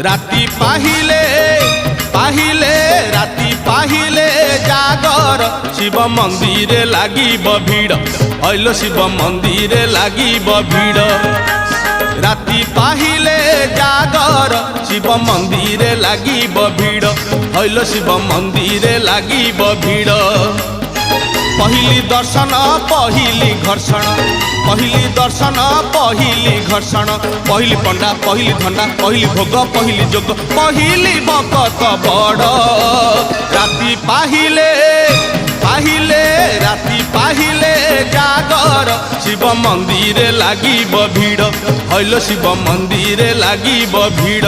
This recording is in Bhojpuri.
राती पाहिले पाहिले राती पाहिले जागर शिव मंदिर लागिब भीड़ हईल शिव मंदिर लागिब भीड़ राती पाहिले जागर शिव मंदिर लागिब भीड़ हईल शिव मंदिर लागिब भीड़ पहली दर्शन पहली घर्षण पहली दर्शन पहली घर्षण पहली पंडा पहली धंडा पहली भोग पहली जोग पहली भगत बड़ राती पाहिले पाहिले राती पाहिले जागर शिव मंदिर लागिब भीड़ हईल शिव मंदिर लागिब भीड़।